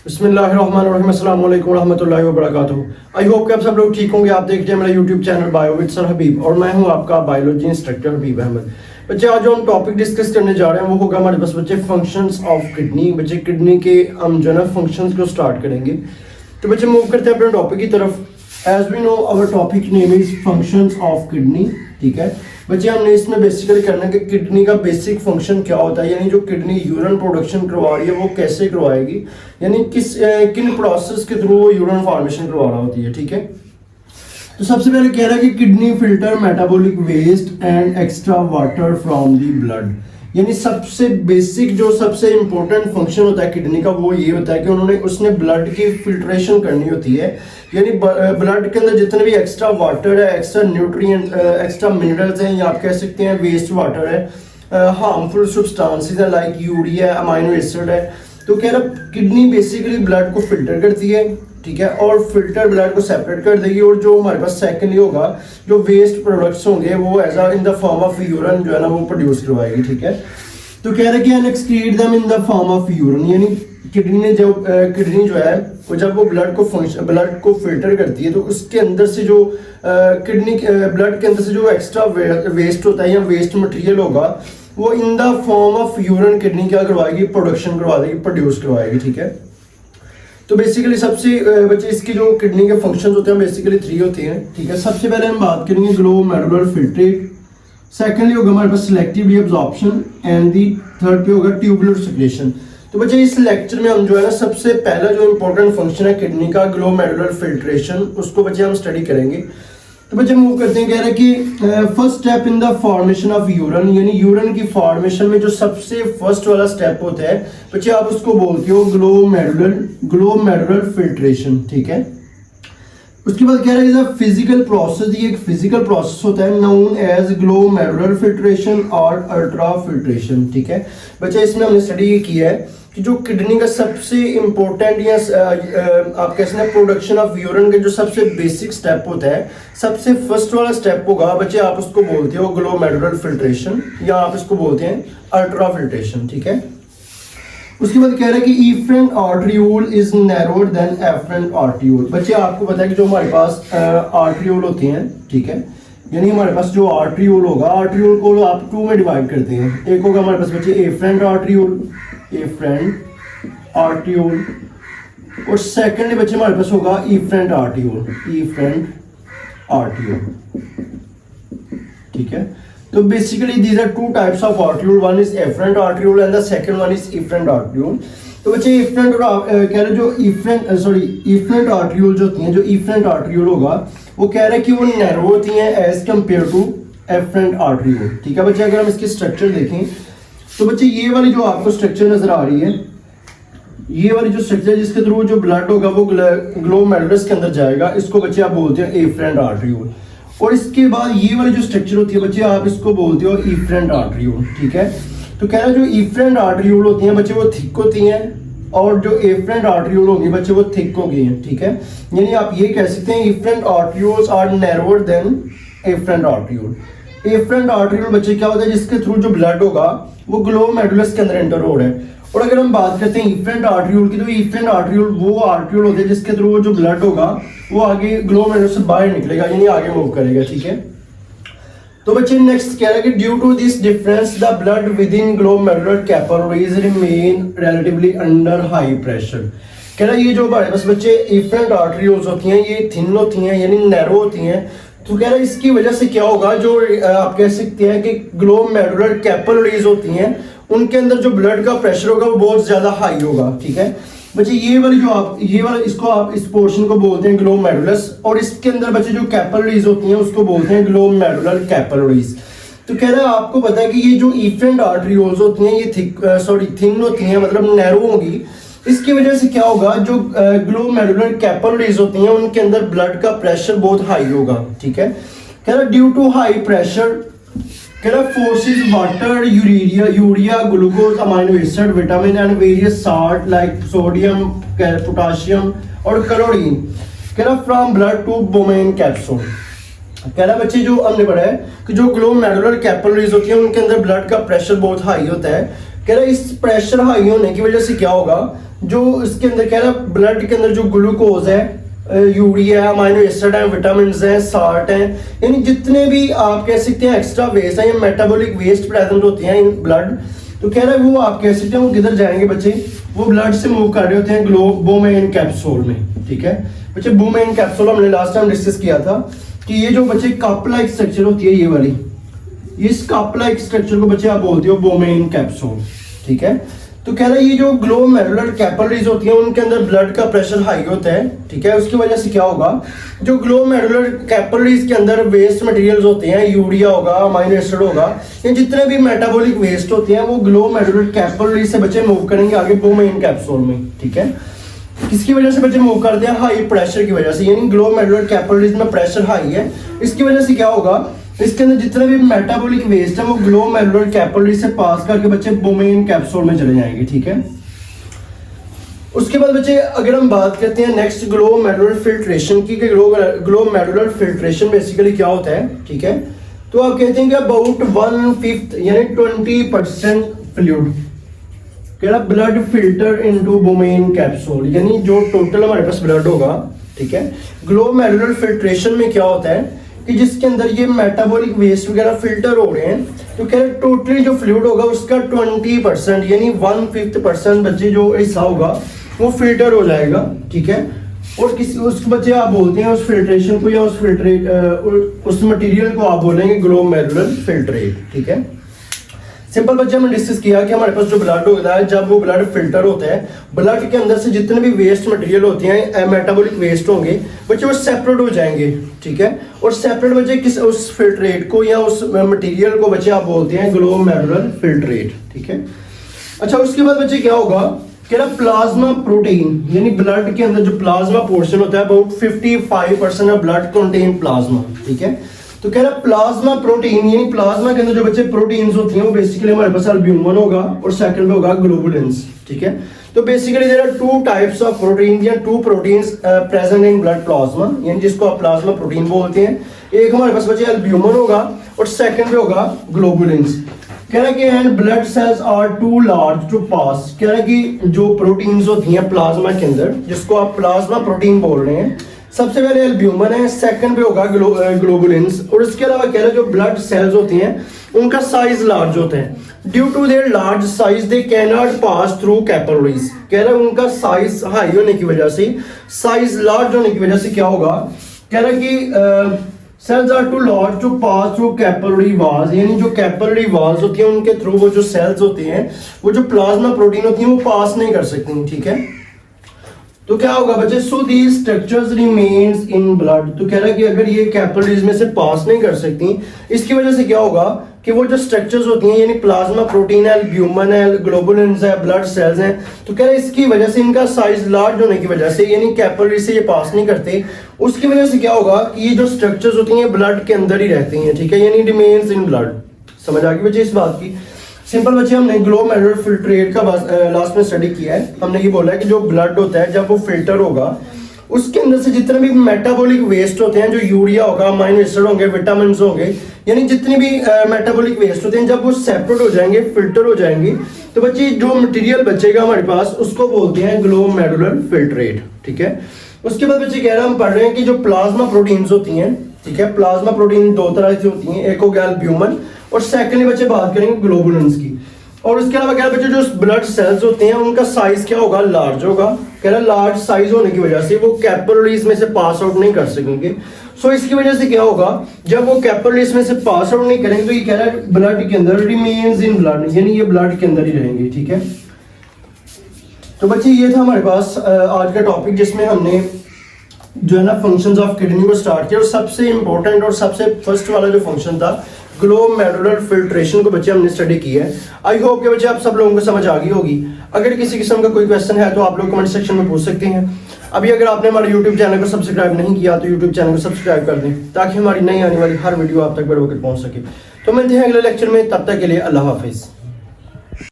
बिस्मिल्लाहिर्रहमानिर्रहीम, अस्सलाम वालेकुम रहमतुल्लाहि व बरकातुहू। आई होप कि आप सब लोग ठीक होंगे। आप देखते हैं मेरा YouTube channel bio with sir Habib और मैं हूं आपका बायोलॉजी इंस्ट्रक्टर हबीब अहमद। बच्चे आज जो हम टॉपिक डिस्कस करने जा रहे हैं वो होगा हमारे पास बच्चे फंक्शंस ऑफ किडनी। बच्चे किडनी के हम जो है फंक्शंस को स्टार्ट करेंगे। तो बच्चे मूव करते हैं अपने टॉपिक की तरफ। As we know our topic name is functions of kidney. ठीक है बच्चे, हमने इसमें बेसिकली करना है कि किडनी का बेसिक फंक्शन क्या होता है, यानी जो किडनी यूरिन प्रोडक्शन करवा रही है वो कैसे करवाएगी, यानी किन प्रोसेस के थ्रू वो यूरिन फॉर्मेशन करवा रहा होती है। ठीक है, तो सबसे पहले कह रहा है कि kidney filter metabolic waste and extra water from the blood. यानी सबसे बेसिक जो सबसे इंपॉर्टेंट फंक्शन होता है किडनी का वो ये होता है कि उसने ब्लड की फिल्ट्रेशन करनी होती है। यानी ब्लड के अंदर जितने भी एक्स्ट्रा वाटर है, एक्स्ट्रा न्यूट्रिएंट, एक्स्ट्रा मिनरल्स हैं, या आप कह सकते हैं वेस्ट वाटर है, हार्मफुल सब्सटेंसेस है लाइक यूरिया, अमाइनो एसिड है, तो कह रहा किडनी बेसिकली ब्लड को फिल्टर करती है। ठीक है, और फिल्टर ब्लड को सेपरेट कर देगी, और जो हमारे पास सेकेंडली होगा जो वेस्ट प्रोडक्ट्स होंगे वो as in the form of urine जो है ना वो प्रोड्यूस करवाएगी। ठीक है, तो कह रहे कि excrete them in the form of urine. यानी किडनी जो है वो जब वो ब्लड को फिल्टर करती है तो उसके अंदर से जो किडनी ब्लड के अंदर से जो एक्स्ट्रा वेस्ट होता है या वेस्ट मटेरियल होगा वो इन the form of urine kidney क्या करवाएगी, प्रोडक्शन करवा देगी, प्रोड्यूस करवाएगी। ठीक है, तो बेसिकली सबसे बच्चे इसकी जो किडनी के फंक्शंस होते हैं बेसिकली 3 होते हैं। ठीक है, सबसे पहले हम बात करेंगे ग्लोमेरुलर फिल्ट्रेट, सेकेंडली होगा हमारे पास selective absorption and the third पे होगा ट्यूबुलर सेक्रेशन। तो बच्चे इस लेक्चर में हम जो है ना सबसे पहला जो इंपॉर्टेंट फंक्शन है किडनी का ग्लोमेरुलर फिल्ट्रेशन, उसको बच्चे हम स्टडी करेंगे। तो बच्चे मूव करते हैं, कह रहे हैं कि first step in the formation of urine, यानी यूरिन की फॉर्मेशन में जो सबसे फर्स्ट वाला स्टेप होता है बच्चे आप उसको बोलते हो ग्लोमेरुलर फिल्ट्रेशन। ठीक है, उसके बाद कह रहा है फिजिकल प्रोसेस, ये एक फिजिकल प्रोसेस होता है नोन एज ग्लोमेरुलर फिल्ट्रेशन और अल्ट्रा फिल्ट्रेशन। ठीक है बच्चे, इसमें हमने स्टडी ये किया है कि जो किडनी का सबसे इंपॉर्टेंट या आप कह सकते हैं प्रोडक्शन ऑफ यूरिन का जो सबसे बेसिक स्टेप होता है, सबसे फर्स्ट वाला स्टेप होगा बच्चे आप उसको बोलते हो ग्लोमेरुलर फिल्ट्रेशन या आप इसको बोलते हैं अल्ट्रा फिल्ट्रेशन। ठीक है, उसके बाद कह रहा है कि efferent arteriole is narrowed than efferent arteriole. बच्चे आपको पता है कि जो हमारे पास आर्टरियोल होते हैं, ठीक है, यानी हमारे पास जो आर्टरियोल होगा, आर्टरियोल को आप 2 में डिवाइड करते हैं। एक होगा हमारे पास बच्चे एफरेंट आर्टरियोल और सेकेंडली बच्चे हमारे पास होगा इफरेंट आर्टरियोल। ठीक है, तो basically these are 2 types of arteriole, one is efferent arteriole and the second one is efferent arteriole। तो बच्चे efferent कह रहे जो efferent arteriole जो होती हैं, जो efferent arteriole होगा वो कह रहे हैं कि वो नैरो होती हैं as compared to efferent arteriole। ठीक है बच्चे, अगर हम इसकी स्ट्रक्चर देखें तो बच्चे ये वाली जो आपको स्ट्रक्चर नजर आ रही है, ये वाली जो स्ट्रक्चर जिसके थ्रू जो ब्लड होगा वो ग्लोमेरुलस के अंदर जाएगा, इसको बच्चे आप बोलते हैं एफरेंट आर्टरियोल। और इसके बाद ये वाली जो स्ट्रक्चर होती है बच्चे आप इसको बोलते हो इफरेंट आर्टरियोल। ठीक है, तो कह रहा है जो इफरेंट आर्टरियोल होती हैं बच्चे वो थिक होती हैं और जो एफरेंट आर्टरियोल होंगी बच्चे वो थिक होगी हैं। ठीक है, यानी आप ये कह सकते हैं afferent arterioles are narrower than efferent arteriole. Efferent arteriole बच्चे क्या होता है जिसके थ्रू जो ब्लड होगा वो ग्लोमेरुलस के अंदर एंटर हो रहा है। और अगर हम बात करते हैं इफरेंट आर्टरियोल की, तो इफरेंट आर्टरियोल वो आर्टरियोल होते हैं जिसके थ्रू जो ब्लड होगा वो आगे ग्लोमेरुलस से बाहर निकलेगा, यानी आगे मूव करेगा। ठीक है, तो बच्चे नेक्स्ट कह रहा है कि due to this difference the blood within glomerular capillaries remain relatively under high pressure. कह रहा है ये जो हमारे पास बच्चे इफरेंट आर्टरियोल्स होती हैं ये थिन होती हैं यानी नैरो होती हैं। तो कह रहा है इसकी वजह से क्या होगा, जो आप कह सकते हैं कि ग्लोमेरुलर कैपिलरीज होती हैं उनके अंदर जो ब्लड का प्रेशर होगा वो बहुत ज्यादा हाई होगा। ठीक है बच्चे, ये वाला इसको आप इस पोर्शन को बोलते हैं ग्लोमेरुलस, और इसके अंदर बच्चे जो कैपिलरीज होती हैं उसको बोलते हैं ग्लोमेरुलर कैपिलरीज। तो कह रहा है आपको पता है कि ये जो इफरेंट आर्टरियोल्स होती हैं ये थिन होती हैं, मतलब नैरो होंगी। इसकी वजह से क्या होगा, जो ग्लोमेरुलर कैपिलरीज होती हैं उनके अंदर ब्लड का प्रेशर बहुत हाई होगा। ठीक है, कह रहा ड्यू टू हाई प्रेशर कह रहा forces water, urea, glucose, amino acid, vitamin and various salt like sodium, potassium और क्लोरीन कह रहा from blood to Bowman capsule. कह रहा बच्चे जो हमने पढ़ा है कि जो ग्लोमेरुलर कैपिलरीज होती हैं उनके अंदर ब्लड का प्रेशर बहुत हाई होता है, कह रहा है इस प्रेशर हाई होने की वजह से क्या होगा, जो इसके अंदर कह रहा है ब्लड के अंदर जो ग्लूकोज है, यूरिया, अमाइनो एसिड है, विटामिन है, साल्ट है, यानी जितने भी आप कह सकते हैं एक्स्ट्रा वेस्ट है या मेटाबॉलिक वेस्ट प्रेजेंट होते हैं इन ब्लड, तो कह रहा है वो आप कह सकते हैं वो किधर जाएंगे बच्चे, वो ब्लड से मूव कर रहे होते हैं ग्लोबोमेन कैप्सूल में। ठीक है बच्चे, बोमेन कैप्सूल हमने लास्ट टाइम डिस्कस किया था कि ये जो बच्चे कप लाइक स्ट्रक्चर होती है ये वाली, इस कप लाइक स्ट्रक्चर को बच्चे आप बोलते हो बोमेन कैप्सूल। ठीक है, तो कह रहा है ये जो ग्लोमेरुलर कैपिलरीज होती हैं उनके अंदर ब्लड का प्रेशर हाई होता है। ठीक है, उसकी वजह से क्या होगा, जो ग्लोमेरुलर कैपिलरीज के अंदर वेस्ट मटेरियल्स होते हैं, यूरिया होगा, अमाइनो एसिड होगा, ये जितने भी मेटाबॉलिक वेस्ट होते हैं वो ग्लोमेरुलर कैपिलरीज से बच्चे मूव करेंगे आगे बोमेन कैप्सूल में। ठीक है, किसकी वजह से बच्चे मूव करते हैं, हाई प्रेशर की वजह से, यानी ग्लोमेरुलर कैपिलरीज में प्रेशर हाई है, इसकी वजह से क्या होगा, इसके अंदर जितने भी मेटाबॉलिक वेस्ट है वो ग्लोमेरुलर कैपिलरी से पास करके बच्चे बोमेन कैप्सूल में चले जाएंगे। ठीक है, उसके बाद बच्चे अगर हम बात करते हैं नेक्स्ट ग्लोमेरुलर फिल्ट्रेशन की, ग्लोमेरुलर फिल्ट्रेशन बेसिकली क्या होता है। ठीक है, तो आप कहते हैं कि अबाउट 1/5 यानी 20% fluid blood filter into Bowman capsule, यानी जो टोटल हमारे पास ब्लड होगा। ठीक है, ग्लोमेरुलर फिल्ट्रेशन में क्या होता है कि जिसके अंदर ये मेटाबॉलिक वेस्ट वगैरह फिल्टर हो रहे हैं, तो कह रहे टोटली जो फ्लूइड होगा उसका 20% यानी 1/5% बच्चे जो हिस्सा होगा वो फिल्टर हो जाएगा। ठीक है, और किसी उस बच्चे आप बोलते हैं उस फिल्ट्रेशन को या उस मटेरियल को आप बोलेंगे ग्लोमेरुलर फिल्ट्रेट। ठीक है, सिंपल बच्चे हमने डिस्कस किया कि हमारे पास जो ब्लड होता है जब वो ब्लड फिल्टर होता है, ब्लड के अंदर से जितने भी वेस्ट मटेरियल होते हैं, मेटाबॉलिक वेस्ट होंगे बच्चे वो सेपरेट हो जाएंगे। ठीक है, और सेपरेट बच्चे किस उस फिल्ट्रेट को या उस मटेरियल को बच्चे आप बोलते हैं ग्लोमेरुलर फिल्ट्रेट। ठीक है, अच्छा उसके बाद बच्चे क्या होगा, कह रहा प्लाज्मा प्रोटीन, यानी ब्लड के अंदर जो प्लाज्मा पोर्शन होता है about 55% of blood contain plasma. ठीक है, तो कह रहा प्लाज्मा प्रोटीन, यानी प्लाज्मा के अंदर जो बच्चे प्रोटीन्स होती हैं वो बेसिकली हमारे पास अल्ब्यूमिन होगा और सेकंड में होगा ग्लोबुलिन्स। ठीक है, तो basically there are 2 types of protein या 2 proteins present in blood plasma, यानी जिसको आप प्लाज्मा प्रोटीन बोलते हैं। एक हमारे पास बच्चे अल्ब्यूमिन होगा और सेकंड में होगा ग्लोबुलिन्स। कह रहा कि and blood cells are too large to pass, कह रहा कि जो प्रोटीन्स होती हैं प्लाज्मा के अंदर जिसको आप प्लाज्मा प्रोटीन बोल रहे हैं, सबसे पहले एल्ब्यूमिन है, सेकंड पे होगा ग्लोबुलिन्स, और इसके अलावा कह रहा है जो ब्लड सेल्स होती हैं उनका साइज लार्ज होता है। Due to their large size they can not pass through capillaries, कह रहा है उनका साइज हाई होने की वजह से, साइज लार्ज होने की वजह से क्या होगा, कह रहा है कि cells are too large to pass through capillary walls, यानी जो कैपिलरी वॉल्स होती हैं उनके थ्रू वो जो सेल्स होती हैं वो जो प्लाज्मा प्रोटीन होती हैं वो पास नहीं कर सकती। ठीक है, तो क्या होगा बच्चे, so these structures remains in blood, तो कह रहा है कि अगर ये कैपिलरीज में से पास नहीं कर सकती, इसकी वजह से क्या होगा कि वो जो स्ट्रक्चर्स होती हैं यानी प्लाज्मा प्रोटीन है, एल्ब्यूमिन है, ग्लोबुलिन्स है, ब्लड सेल्स हैं, तो कह रहा है इसकी वजह से इनका साइज लार्ज होने की वजह से यानी कैपिलरी से ये पास नहीं करते, उसकी वजह से क्या होगा कि ये जो स्ट्रक्चर्स होती हैं ब्लड के अंदर ही रहती हैं। ठीक है, यानी रिमेन्स इन ब्लड। समझ आ गई बच्चे इस बात की। सिंपल बच्चे हमने ग्लोमेरुलर फिल्ट्रेट का लास्ट में स्टडी किया है, हमने ये बोला है कि जो ब्लड होता है जब वो फिल्टर होगा उसके अंदर से जितने भी मेटाबॉलिक वेस्ट होते हैं, जो यूरिया होगा, अमाइनो एसिड होंगे, विटामिन होंगे, यानी जितने भी मेटाबॉलिक वेस्ट होते हैं जब वो सेपरेट हो जाएंगे, फिल्टर हो जाएंगे, तो बच्चे जो मटेरियल बचेगा हमारे पास उसको बोलते हैं ग्लोमेरुलर फिल्ट्रेट। ठीक है, उसके बाद बच्चे कह रहे हैं हम पढ़ रहे हैं कि जो प्लाज्मा प्रोटीन्स होती हैं, ठीक है, प्लाज्मा प्रोटीन 2 तरह की होती हैं, एक हो गया एल्ब्यूमिन और सेकेंडली बच्चे बात करेंगे ग्लोबुलिन्स की। और उसके अलावा कह रहा बच्चे जो ब्लड सेल्स होते हैं उनका साइज क्या होगा, लार्ज होगा। कह रहा लार्ज साइज होने की वजह से वो कैपिलरीज में से पास आउट नहीं कर सकेंगे। सो इसकी वजह से क्या होगा, जब वो कैपिलरीज में से पास आउट नहीं करेंगे तो ये कह रहा है ब्लड के अंदर रिमेन्स इन ब्लड, यानी ये ब्लड के अंदर ही रहेंगे। ठीक है, तो बच्चे ये था हमारे पास आज का टॉपिक जिसमें हमने जो है ना फंक्शंस ऑफ किडनी को स्टार्ट किया, और सबसे इंपॉर्टेंट और सबसे फर्स्ट वाला जो फंक्शन था ग्लोमेरुलर फिल्ट्रेशन को बच्चे हमने स्टडी किया है। आई होप कि बच्चे आप सब लोगों को समझ आ गई होगी। अगर किसी किस्म का कोई क्वेश्चन है तो आप लोग कमेंट सेक्शन में पूछ सकते हैं। अभी अगर आपने हमारे यूट्यूब चैनल को सब्सक्राइब नहीं किया तो यूट्यूब चैनल को सब्सक्राइब कर दें ताकि हमारी नई आने वाली हर वीडियो आप तक बड़े होकर पहुंच सके। तो मिलते हैं अगले लेक्चर में, तब तक के लिए अल्लाह हाफिज़।